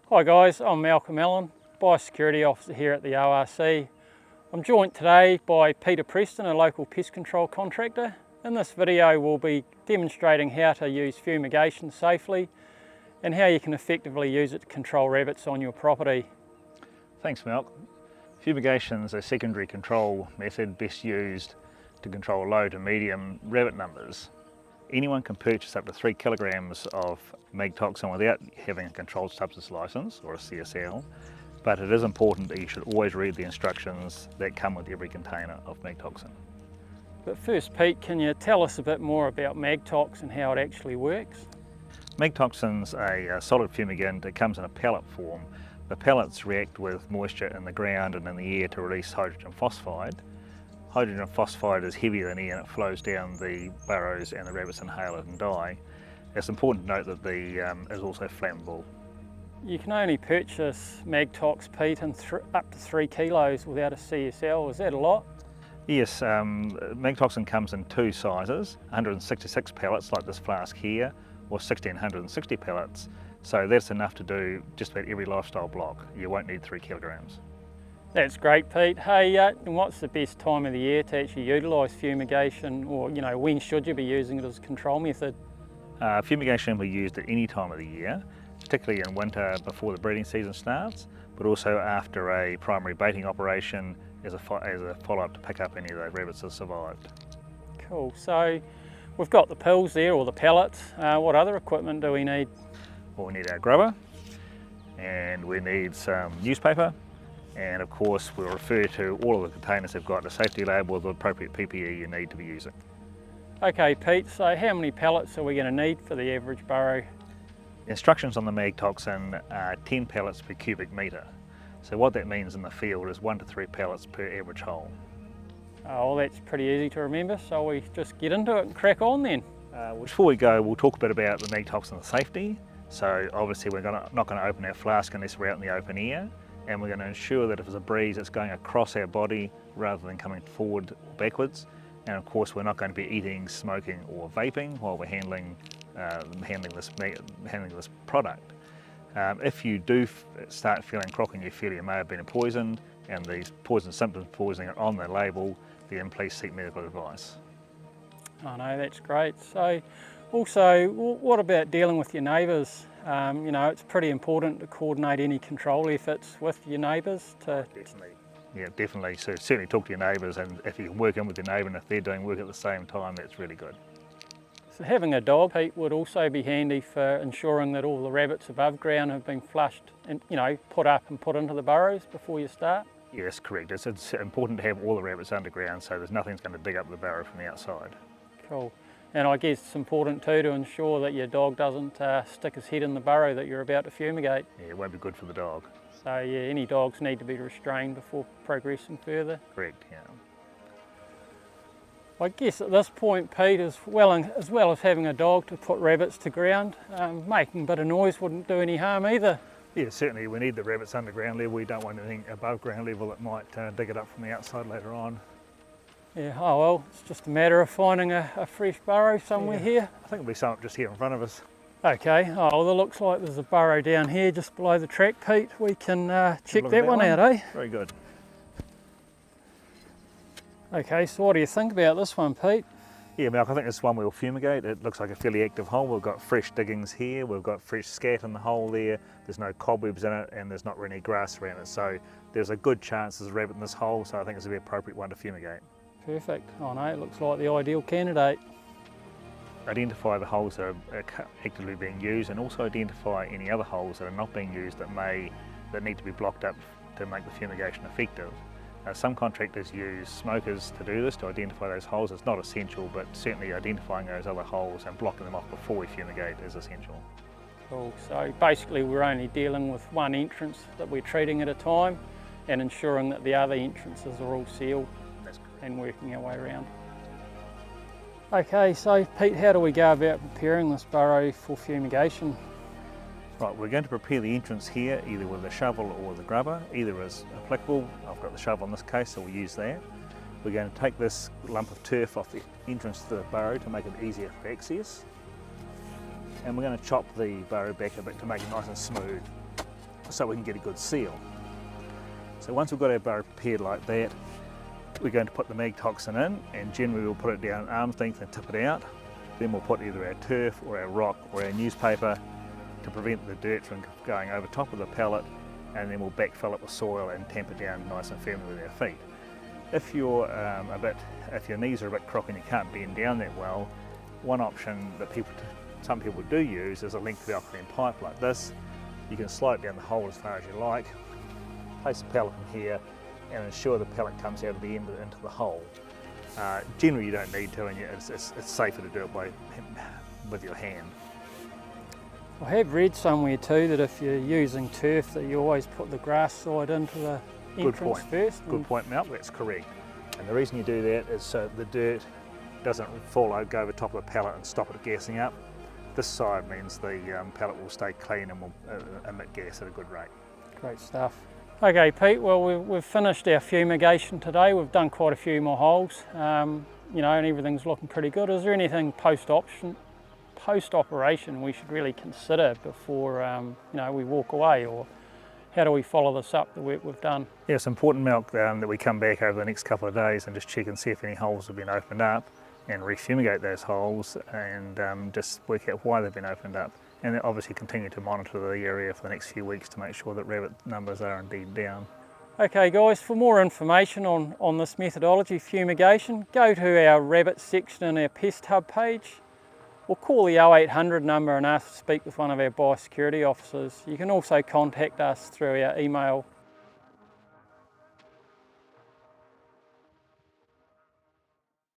Hi guys, I'm Malcolm Allen, Biosecurity Officer here at the ORC. I'm joined today by Peter Preston, a local pest control contractor. In this video we'll be demonstrating how to use fumigation safely and how you can effectively use it to control rabbits on your property. Thanks, Malcolm. Fumigation is a secondary control method best used to control low to medium rabbit numbers. Anyone can purchase up to 3 kilograms of mag toxin without having a controlled substance license or a CSL, but it is important that you should always read the instructions that come with every container of mag toxin. But first, Pete, can you tell us a bit more about mag tox and how it actually works? Mag toxin's a solid fumigant. It comes in a pellet form. The pellets react with moisture in the ground and in the air to release hydrogen phosphide. Hydrogen phosphide is heavier than air and it flows down the burrows and the rabbits inhale it and die. It's important to note that it is also flammable. You can only purchase mag tox, Pete, in up to 3 kilos without a CSL. Is that a lot? Yes, mag toxin comes in 2 sizes, 166 pellets like this flask here, or 1660 pellets. So that's enough to do just about every lifestyle block. You won't need 3 kilograms. That's great, Pete. Hey, and what's the best time of the year to actually utilise fumigation, or when should you be using it as a control method? Fumigation can be used at any time of the year, particularly in winter before the breeding season starts, but also after a primary baiting operation as a follow-up to pick up any of those rabbits that survived. Cool. So we've got the pills there, or the pellets. What other equipment do we need? Well, we need our grubber, and we need some newspaper, and of course we'll refer to all of the containers have got a safety label with the appropriate PPE you need to be using. Okay, Pete, so how many pellets are we going to need for the average burrow? Instructions on the mag toxin are 10 pellets per cubic metre. So what that means in the field is 1 to 3 pellets per average hole. Oh, well, that's pretty easy to remember, so we just get into it and crack on then. Before we go, we'll talk a bit about the mag toxin safety. So obviously we're not going to open our flask unless we're out in the open air, and we're going to ensure that if there's a breeze it's going across our body rather than coming forward or backwards. And of course we're not going to be eating, smoking or vaping while we're handling this product. If you do start feeling croaking, you feel you may have been poisoned and these poison symptoms poisoning are on the label, then please seek medical advice. Oh no, that's great. So also, what about dealing with your neighbours? It's pretty important to coordinate any control efforts with your neighbours. Definitely. Yeah, definitely. So certainly talk to your neighbours, and if you can work in with your neighbour and if they're doing work at the same time, that's really good. So having a dog, Pete, would also be handy for ensuring that all the rabbits above ground have been flushed and put up and put into the burrows before you start. Yes, correct. It's important to have all the rabbits underground so there's nothing's going to dig up the burrow from the outside. Cool. And I guess it's important too to ensure that your dog doesn't stick his head in the burrow that you're about to fumigate. Yeah, it won't be good for the dog. So yeah, any dogs need to be restrained before progressing further. Correct, yeah. I guess at this point, Pete, as well as having a dog to put rabbits to ground, making a bit of noise wouldn't do any harm either. Yeah, certainly we need the rabbits underground level. We don't want anything above ground level that might dig it up from the outside later on. Yeah, oh well, it's just a matter of finding a fresh burrow somewhere here. I think it'll be something just here in front of us. Okay, oh well, it looks like there's a burrow down here just below the track, Pete. We can check that one out, eh? Very good. Okay, so what do you think about this one, Pete? Yeah, Malcolm, I think this one we'll fumigate. It looks like a fairly active hole. We've got fresh diggings here, we've got fresh scat in the hole there, there's no cobwebs in it, and there's not really any grass around it. So there's a good chance there's a rabbit in this hole, so I think it's a very appropriate one to fumigate. Perfect. Oh no, it looks like the ideal candidate. Identify the holes that are actively being used, and also identify any other holes that are not being used that need to be blocked up to make the fumigation effective. Some contractors use smokers to do this, to identify those holes. It's not essential, but certainly identifying those other holes and blocking them off before we fumigate is essential. Cool. So basically we're only dealing with one entrance that we're treating at a time and ensuring that the other entrances are all sealed and working our way around. Okay, so Pete, how do we go about preparing this burrow for fumigation? Right, we're going to prepare the entrance here either with a shovel or the grubber. Either is applicable. I've got the shovel in this case, so we'll use that. We're going to take this lump of turf off the entrance to the burrow to make it easier for access. And we're going to chop the burrow back a bit to make it nice and smooth. so we can get a good seal. So once we've got our burrow prepared like that, we're going to put the mag toxin in, and generally we'll put it down at arm's length and tip it out. Then we'll put either our turf or our rock or our newspaper to prevent the dirt from going over top of the pellet, and then we'll backfill it with soil and tamp it down nice and firmly with our feet. If you're if your knees are a bit crooked and you can't bend down that well, one option that some people do use is a length of alkaline pipe like this. You can slide it down the hole as far as you like, place the pellet in here, and ensure the pellet comes out of the end into the hole. Generally you don't need to, and it's safer to do it with your hand. I have read somewhere too that if you're using turf that you always put the grass side into the entrance first. Good point, Mel, that's correct. And the reason you do that is so the dirt doesn't go over top of the pellet and stop it gassing up. This side means the pellet will stay clean and will emit gas at a good rate. Great stuff. Okay Pete, well we've finished our fumigation today. We've done quite a few more holes, you know, and everything's looking pretty good. Is there anything post-operation we should really consider before you know, we walk away, or how do we follow this up, the work we've done? Yeah, it's important, Milk, that we come back over the next couple of days and just check and see if any holes have been opened up and refumigate those holes, and just work out why they've been opened up. And then obviously continue to monitor the area for the next few weeks to make sure that rabbit numbers are indeed down. Okay guys, for more information on this methodology, fumigation, go to our rabbit section in our pest hub page, or call the 0800 number and ask to speak with one of our biosecurity officers. You can also contact us through our email